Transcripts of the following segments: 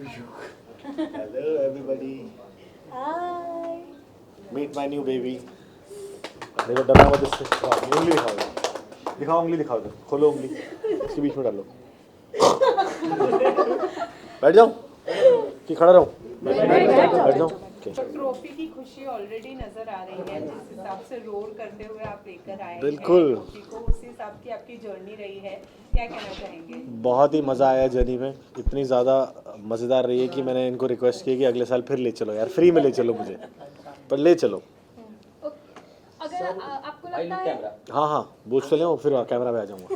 Hello everybody. Hi. Meet my new baby. देखो डरना मत इससे। उंगली दिखाओ इधर। दिखाओ उंगली दिखाओ इधर। खोलो उंगली। इसके बीच में डालो। बैठ जाओ कि खड़ा रहो? बैठ जाओ। तो ट्रॉफी की खुशी ऑलरेडी नजर आ रही है, जिस हिसाब से रोल करते हुए आप लेकर आए हैं बिल्कुल। ट्रॉफी को, उसी हिसाब की आपकी जर्नी रही है, क्या कहना चाहेंगे? बहुत ही मज़ा आया जर्नी में। इतनी ज़्यादा मज़ेदार रही है कि मैंने इनको रिक्वेस्ट की कि अगले साल फिर ले चलो यार, फ्री में ले चलो मुझे, पर ले चलो। अगर आपको लगता है हाँ हाँ बोझ चले हो फिर कैमरा पे आ जाऊँगा।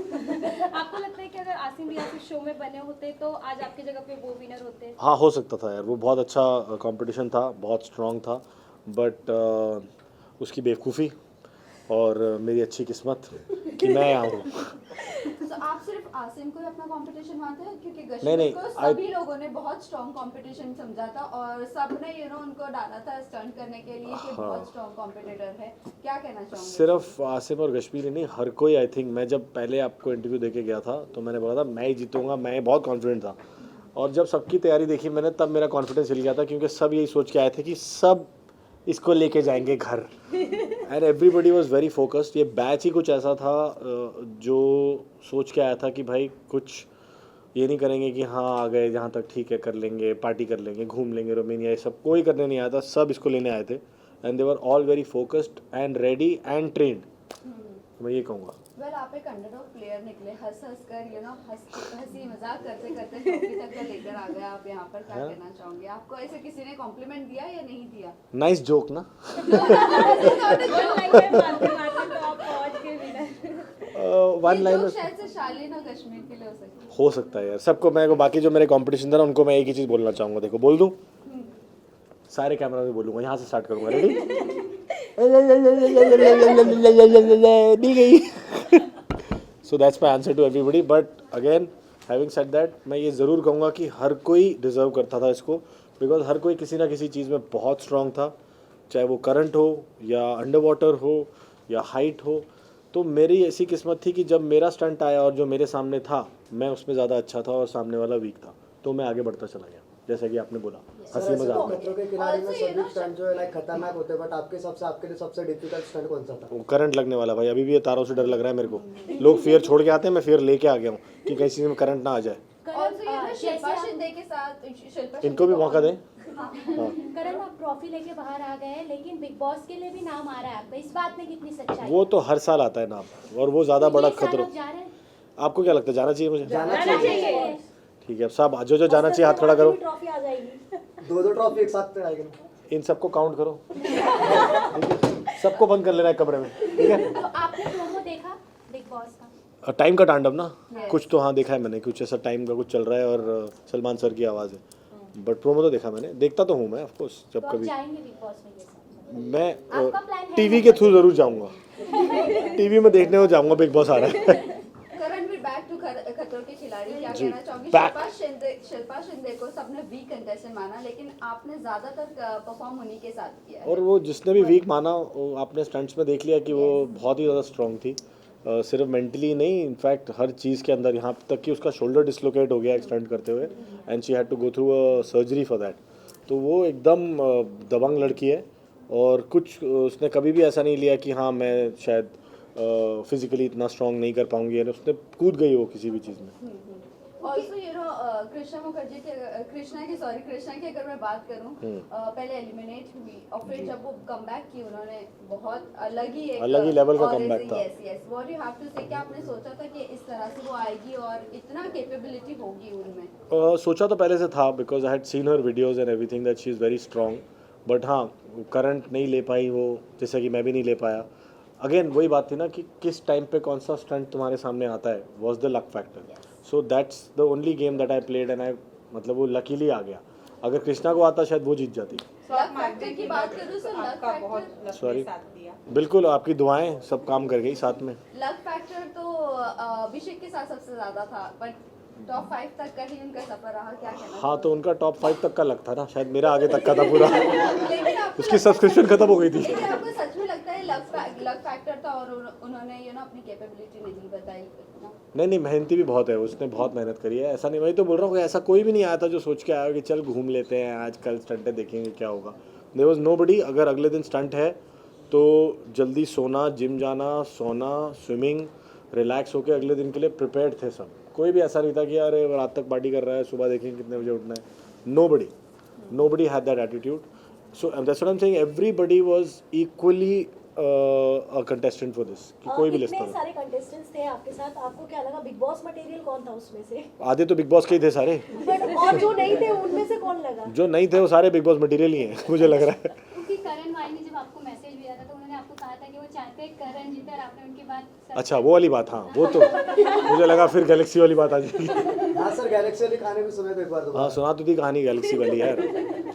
आपको लगता है कि अगर आसिम भी इस शो में बने होते तो आज आपकी जगह पे वो विनर होते? हाँ हो सकता था यार, वो बहुत अच्छा कंपटीशन था, बहुत स्ट्रांग था, बट उसकी बेवकूफ़ी और मेरी अच्छी किस्मत कि मैं यहाँ हूँ। तो आप सिर्फ आसिम को ही अपना कंपटीशन मानते हैं, क्योंकि नहीं, गश्मीर को I- सभी लोगों ने बहुत स्ट्रॉन्ग कंपटीशन समझा था और सबने उनको डाला था स्टंट करने के लिए कि बहुत स्ट्रॉन्ग कॉम्पिटिटर है, क्या कहना चाहूँगे? सिर्फ आसिम और कश्मीर ही नहीं, हर कोई। आई थिंक मैं जब पहले आपको इंटरव्यू देके गया था तो मैंने बोला था मैं ही जीतूंगा, मैं बहुत कॉन्फिडेंट था, और जब सबकी तैयारी देखी मैंने तब मेरा कॉन्फिडेंस हिल गया था, क्योंकि सब यही सोच के आए थे कि सब इसको लेके जाएंगे घर। And everybody was very focused. ये बैच ही कुछ ऐसा था जो सोच के आया था कि भाई कुछ ये नहीं करेंगे कि हाँ आ गए जहाँ तक ठीक है, कर लेंगे, पार्टी कर लेंगे, घूम लेंगे रोमेनिया, ये सब कोई करने नहीं आया था, सब इसको लेने आए थे। And they were all very focused and ready and trend, मैं ये कहूँगा। वेल आप एक अंडरडॉग प्लेयर निकले, हंस कर हंसी मजाक करते करते ट्रॉफी तक का लेकर आ गए आप यहाँ पर, क्या कहना चाहोगे? आपको ऐसे किसी ने कॉम्प्लीमेंट दिया या नहीं दिया? नाइस जोक ना। वन ये लाइन जोक शायद से शालीन और कश्मीर के लिए हो सकती है। हो सकता है यार, सबको। मेरे को बाकी जो मेरे कंपटीशन था ना उनको मैं एक ही चीज़ बोलना चाहूँगा, देखो बोल दूँ, सारे कैमरा में बोलूँगा, यहाँ से स्टार्ट करूँगा। रेडी? दी गई। So that's my answer to everybody, but again having said that, मैं ये ज़रूर कहूँगा कि हर कोई डिज़र्व करता था इसको, बिकॉज हर कोई किसी ना किसी चीज़ में बहुत स्ट्रांग था, चाहे वो करंट हो या अंडर वाटर हो या हाइट हो। तो मेरी ऐसी किस्मत थी कि जब मेरा स्टंट आया और जो मेरे सामने था मैं उसमें ज़्यादा अच्छा था और सामने वाला वीक था, तो मैं आगे बढ़ता चला गया, जैसा कि आपने बोला। हंसी मजाक में खतरों के खिलाड़ी में सभी स्टंट जो है लाइक खतरनाक होते हैं, बट आपके लिए सबसे डिफिकल्ट स्टंट कौन सा था? वो करंट लगने वाला भाई, अभी भी ये तारों से डर लग रहा है मेरे को। लोग फियर छोड़ के आते हैं, मैं फियर लेके आ गया हूँ कि किसी चीज़ में करंट ना आ जाए। शिल्पा शिंदे के साथ शिल्पा इनको भी मौका दें। करण आप ट्रॉफी लेके बाहर आ गए हैं, लेकिन बिग बॉस के लिए भी नाम आ रहा है आपका, इस बात में कितनी सच्चाई? वो तो हर साल आता है नाम, और वो ज़्यादा बड़ा ये साल खतरा। आप जा रहे हैं? आपको क्या लगता है, जाना चाहिए मुझे? जाना चाहिए। ठीक है, अब सब जो जो जाना चाहिए हाथ खड़ा करो। ट्रॉफी आ जाएगी। दो ट्रॉफी एक साथ पे आएगी। इन सबको काउंट करो, ठीक है? सबको बंद कर लेना है कमरे में, ठीक है? तो आपने प्रोमो देखा बिग बॉस का? टाइम का तांडव ना, कुछ तो हाँ देखा है मैंने, कुछ ऐसा टाइम का कुछ चल रहा है और सलमान सर की आवाज़ है, बट प्रोमो तो देखा मैंने, देखता तो हूँ मैं ऑफकोर्स जब तो आप कभी। जाएंगे बिग बॉस में ये साल? मैं आपका प्लान है? टीवी के थ्रू ज़रूर जाऊँगा, टीवी में देखने को जाऊँगा बिग बॉस आ रहा है। करण भी बैक टू खतरों के खिलाड़ी, क्या जी, कहना चाहोगे? back। शिल्पा शिंदे को सबने वीक कंटेस्टेंट माना, लेकिन आपने ज्यादातर परफॉर्म उन्हीं के साथ किया है। और वो जिसने भी वीक माना, वो आपने स्टंट्स में देख लिया कि वो बहुत ही ज़्यादा स्ट्रांग थी, सिर्फ मेंटली नहीं, इनफैक्ट हर चीज़ के अंदर, यहाँ तक कि उसका शोल्डर डिसलोकेट हो गया एक स्टंट करते हुए, and she had to go through a surgery for that. तो वो एकदम दबंग लड़की है, और कुछ उसने कभी भी ऐसा नहीं लिया कि हाँ मैं शायद फिजिकली इतना स्ट्रांग नहीं कर पाऊंगी, यानी उसने कूद गई वो किसी भी चीज़ में। ऑल्सो कृष्णा मुखर्जी के कृष्णा की अगर मैं बात करूं, पहले एलिमिनेट हुई और फिर जब वो कमबैक की, उन्होंने बहुत अलग ही लेवल का comeback था। Yes what you have to say, क्या आपने सोचा था कि इस तरह से वो आएगी और इतना कैपेबिलिटी होगी उनमें? सोचा तो पहले से था, because I had seen her videos and everything that she is very strong, but हाँ करंट नहीं ले पाई वो, जैसा कि मैं भी नहीं ले पाया। अगेन वही बात थी ना कि किस टाइम पे कौन सा स्टंट तुम्हारे सामने आता है, was the luck factor. So that's the only game that I played, and I मतलब वो लकीली आ गया। अगर कृष्णा को आता शायद वो जीत जाती। लक फैक्टर की बात करूं सर, लक आपका बहुत फैक्टर, लक Sorry। ने साथ दिया। बिल्कुल, आपकी दुआएं सब काम कर गई साथ में। लक फैक्टर तो अभिषेक के साथ सबसे ज्यादा था, बट टॉप 5 तक का ही उनका सफर रहा, क्या कहना हाँ तो उनका टॉप 5 तक का लक था ना, शायद मेरा आगे तक का था पूरा। लेकिन आपको उसकी सब्सक्रिप्शन खत्म हो गई थी। लेकिन आपको सच में लगता है लक फैक्टर था और उन्होंने अपनी कैपेबिलिटी नहीं बताई ना? नहीं मेहनती भी बहुत है, उसने बहुत मेहनत करी है, ऐसा नहीं, वही तो बोल रहा हूँ कि ऐसा कोई भी नहीं आया था जो सोच के आया कि चल घूम लेते हैं आज कल स्टंट है देखेंगे क्या होगा। There was nobody. अगर अगले दिन स्टंट है तो जल्दी सोना, जिम जाना, सोना, स्विमिंग, रिलैक्स होकर अगले दिन के लिए प्रिपेयर्ड थे सब। कोई भी ऐसा नहीं था कि अरे रात तक पार्टी कर रहा है, सुबह देखेंगे कितने बजे उठना है। Nobody had that attitude. So that's what I am saying, everybody was equally a contestant for this, कि कोई भी लिस्ट इतने था। सारे कंटेस्टेंट्स थे आपके साथ, आपको क्या लगा बिग बॉस मटेरियल कौन था उसमें से? आधे तो बिग बॉस के ही थे सारे, बट और जो नहीं थे उनमें से कौन लगा? जो नहीं थे वो सारे बिग बॉस मटेरियल ही हैं मुझे लग रहा है। क्योंकि करण भाई ने जब आपको मैसेज भेजा था तो उन्होंने आपको कहा था कि वो चाहते हैं करण जीते और आपने उनकी बात अच्छा वो वाली बात, हाँ वो तो मुझे लगा फिर गैलेक्सी वाली बात आ जाएगी। हाँ सर, गैलेक्सी वाली कहानी भी सुने तो एक बार हाँ दोबारा। सुना तो थी कहानी गैलेक्सी वाली यार,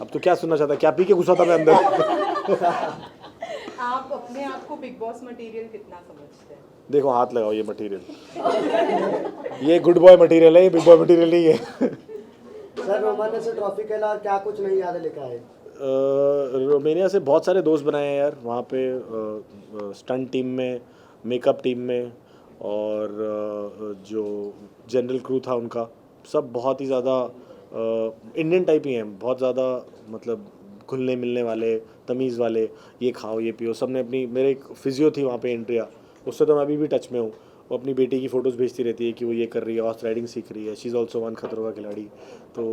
अब तो क्या सुनना चाहता, क्या पी के घुसा था मैं अंदर। आप अपने आप को बिग बॉस मटेरियल कितना समझते हैं? देखो हाथ लगाओ, ये मटेरियल, ये गुड बॉय मटेरियल है, ये बिग बॉय मटेरियल नहीं है। सर रोमानिया से ट्रॉफी के अलावा क्या कुछ नई यादें लेकर आए? रोमेनिया से बहुत सारे दोस्त बनाए हैं यार वहाँ पे, स्टंट टीम में, मेकअप टीम में, और जो जनरल क्रू था उनका, सब बहुत ही ज़्यादा इंडियन टाइप ही हैं, बहुत ज़्यादा मतलब घुलने मिलने वाले, तमीज़ वाले, ये खाओ ये पियो। सब ने अपनी, मेरे एक फिजियो थी वहाँ पे एंट्रिया, उससे तो मैं अभी भी टच में हूँ। वो अपनी बेटी की फ़ोटोज़ भेजती रहती है कि वो ये कर रही है, हॉर्स राइडिंग सीख रही है, शी इज़ ऑल्सो वन खतरों का खिलाड़ी। तो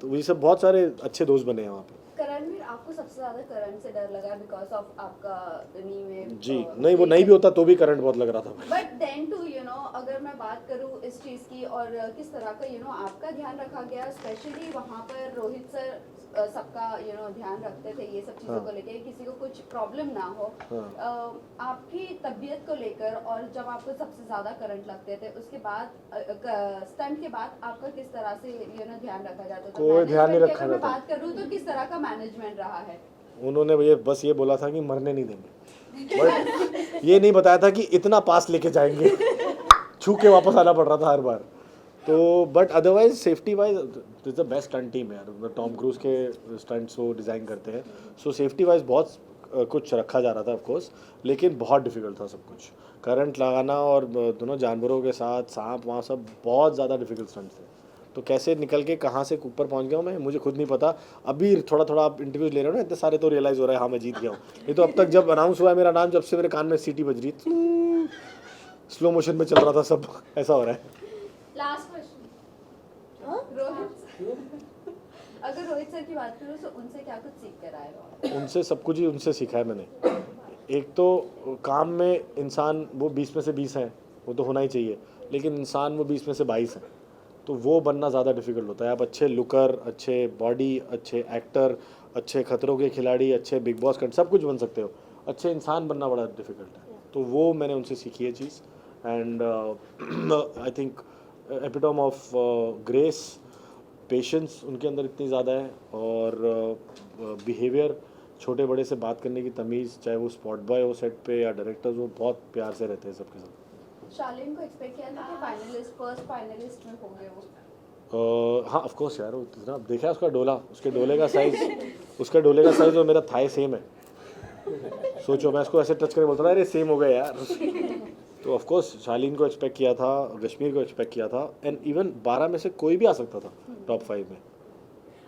तो ये सब बहुत सारे अच्छे दोस्त बने हैं वहाँ पे। करणवीर, आपको सबसे ज्यादा करण से डर लगा बिकॉज ऑफ आपका नी में जी नहीं, वो नहीं भी होता तो भी करंट बहुत लग रहा था। बट देन टू अगर मैं बात करूँ इस चीज़ की और किस तरह का आपका ध्यान रखा गया, स्पेशली वहाँ पर रोहित सर सबका ध्यान रखते थे ये सब चीज़ों हाँ। को लेकर, किसी को कुछ प्रॉब्लम ना हो। हाँ। आपकी तबीयत को लेकर, और जब आपको सबसे ज़्यादा करंट लगते थे उसके बाद स्टंट के बाद आपका किस तरह से ध्यान रखा जाता था? कोई ध्यान नहीं Management की रखा अगर मैं जाता। बात करूँ तो किस तरह का मैनेजमेंट रहा है? उन्होंने ये बस ये बोला था कि मरने नहीं देंगे, बट ये नहीं बताया था कि इतना पास लेके जाएंगे। छू के वापस आना पड़ रहा था हर बार। तो but otherwise safety wise is the best stunt team यार, टॉम क्रूज के स्टंट्स वो डिज़ाइन करते हैं। सो सेफ्टी वाइज बहुत कुछ रखा जा रहा था ऑफकोर्स, लेकिन बहुत डिफिकल्ट था सब कुछ। करंट लगाना और दोनों जानवरों के साथ सांप वहाँ सब बहुत ज़्यादा डिफिकल्ट स्टंट्स थे। तो कैसे निकल के कहाँ से ऊपर पहुँच गया हूँ मैं, मुझे खुद नहीं पता। अभी थोड़ा थोड़ा आप इंटरव्यूज ले रहे हो ना इतने सारे, तो रियलाइज़ हो रहा है हाँ मैं जीत गया हूँ। ये तो अब तक जब अनाउंस हुआ है मेरा नाम, जब से मेरे कान में सीटी बज रही, स्लो मोशन में चल रहा था सब, ऐसा हो रहा है। लास्ट क्वेश्चन, रोहित अगर रोहित सर की बात करूँ तो उनसे क्या कुछ सीख कर आए हो? उनसे सब कुछ ही उनसे सीखा है मैंने। एक तो काम में इंसान वो 20 में से 20 हैं, वो तो होना ही चाहिए, लेकिन इंसान वो 20 में से 22 हैं, तो वो बनना ज़्यादा डिफिकल्ट होता है। आप अच्छे लुकर, अच्छे बॉडी, अच्छे एक्टर, अच्छे खतरों के खिलाड़ी, अच्छे बिग बॉस कंट सब कुछ बन सकते हो, अच्छे इंसान बनना बड़ा डिफिकल्ट है। तो वो मैंने उनसे सीखी है चीज़। And I think epitome of grace, patience उनके अंदर इतनी ज़्यादा है, और बिहेवियर, छोटे बड़े से बात करने की तमीज़, चाहे वो स्पॉट बॉय हो सेट पे या डायरेक्टर्स, वो बहुत प्यार से रहते हैं सबके साथ। शालीन को एक्सपेक्ट किया था कि फाइनलिस्ट, फर्स्ट फाइनलिस्ट में होंगे वो? हाँ ऑफ कोर्स यार, वो इतना देखा है उसका डोला, उसके डोले का साइज़ और मेरा थाई सेम है। सोचो मैं उसको ऐसे टच करके बोलता था अरे सेम हो गया यार। तो ऑफ कोर्स शालीन को एक्सपेक्ट किया था, कश्मीर को एक्सपेक्ट किया था, एंड इवन 12 में से कोई भी आ सकता था टॉप 5 में।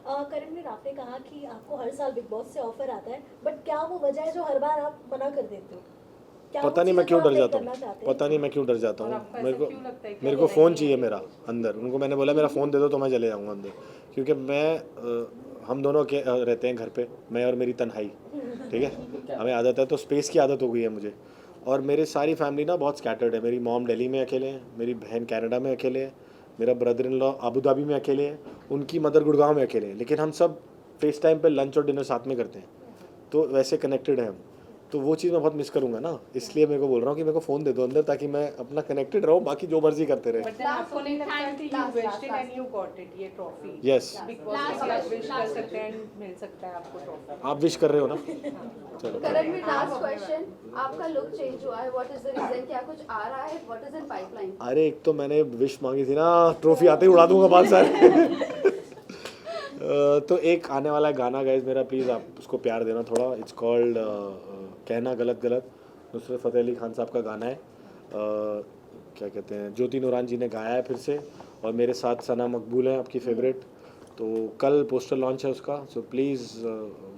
करणवीर, आपने कहा कि आपको हर साल बिग बॉस से ऑफर आता है, बट क्या वो वजह है जो हर बार आप मना कर देते हो? क्या पता वो नहीं मैं चीज़ क्यों जो डर आप जाता करना हूँ, चाहते हैं? पता नहीं मैं क्यों डर जाता और हूँ। आपको ऐसा क्यों लगता है कि मेरे को आप फ़ोन नहीं चाहिए है? मेरा अंदर। उनको मैंने बोला मेरा फ़ोन दे दो तो मैं चले जाऊँगा अंदर, क्योंकि हम दोनों के रहते हैं घर पे, मैं और मेरी तन्हाई, ठीक है, हमें आदत है, तो स्पेस की आदत हो गई है मुझे। और मेरी सारी फैमिली ना बहुत स्कैटर्ड है। मेरी मॉम दिल्ली में अकेले हैं, मेरी बहन कनाडा में अकेले हैं, मेरा brother in law Abu Dhabi में अकेले हैं, उनकी मदर गुड़गांव में अकेले हैं, लेकिन हम सब फेस टाइम पे लंच और डिनर साथ में करते हैं, तो वैसे कनेक्टेड हैं हम। तो वो चीज़ मैं बहुत मिस करूंगा ना, इसलिए मेरे को बोल रहा हूँ कि मेरे को फ़ोन दे दो अंदर, ताकि मैं अपना कनेक्टेड रहूँ, बाकी जो मर्जी करते रहे। बट देन आपको नहीं लगता कि you wished it and you got it, ये ट्रॉफी? यस, बिग बॉस में भी आप विश कर सकते हैं and मिल सकता है आपको ट्रॉफी। आप विश कर रहे हो ना? चलो करण भी लास्ट क्वेश्चन, आपका लुक चेंज हुआ है, व्हाट इज द रीजन? क्या कुछ आ रहा है? What is in pipeline? अरे एक तो मैंने विश मांगी थी ना, ट्रॉफी आते ही उड़ा दूंगा बाल सारे। तो एक आने वाला है गाना गाइज मेरा, प्लीज़ आप उसको प्यार देना थोड़ा। इट्स कॉल्ड कहना गलत गलत, नुसरत फ़तेह अली खान साहब का गाना है। क्या कहते हैं, ज्योति नूरान जी ने गाया है फिर से, और मेरे साथ सना मकबूल है आपकी फेवरेट। तो कल पोस्टर लॉन्च है उसका, so please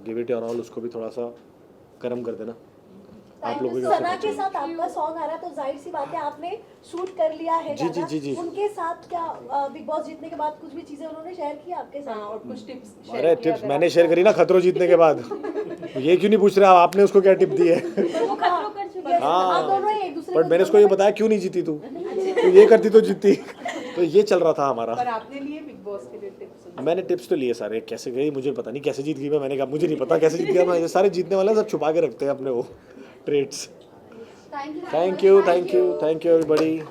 give it your all, उसको भी थोड़ा सा गर्म कर देना आप लोगों की। सना के साथ आपका सॉन्ग आ रहा है, तो जाहिर सी बात है आपने शूट कर लिया है जी, गाना। जी, जी। उनके साथ क्या बिग बॉस जीतने के बाद कुछ भी चीजें उन्होंने शेयर की आपके हाँ, साथ? और कुछ टिप्स अरे टिप्स मैंने शेयर करी ना खतरों जीतने के बाद। ये क्यों नहीं पूछ रहे आप, आपने उसको क्या टिप दी है? वो खतरों कर चुके हैं। हाँ। आप दोनों ही एक दूसरे बट मैंने उसको ये बताया क्यों नहीं जीती तू, तो ये करती तो जीतती। तो ये चल रहा था हमारा। पर आपने लिए बिग बॉस के लिए टिप्स? मैंने टिप्स तो लिए सारे, कैसे गई मुझे पता नहीं, कैसे जीत गई मैं, मैंने कहा मुझे नहीं पता कैसे जीत गया मैं। ये सारे जीतने वाले सब छुपा के रखते हैं अपने वो trades. Thank you everybody.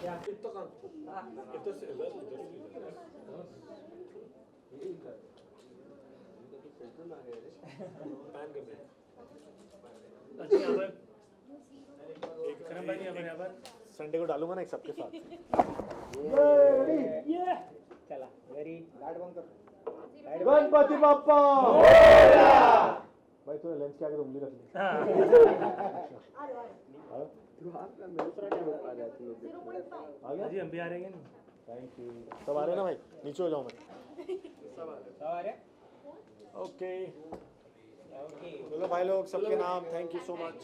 Sunday को डालूंगा ना एक सबके साथ। चला वेरी गणपति बाप्पा। भाई तूने लेंस के आगे तो उंगली रख ली। आ गया जी, हम भी आ रहे हैं ना। Thank you. सब आ रहे हैं ना भाई, नीचे हो जाऊँ मैं। सब आ रहे हैं। ओके चलो भाई लोग, सबके नाम थैंक यू सो मच।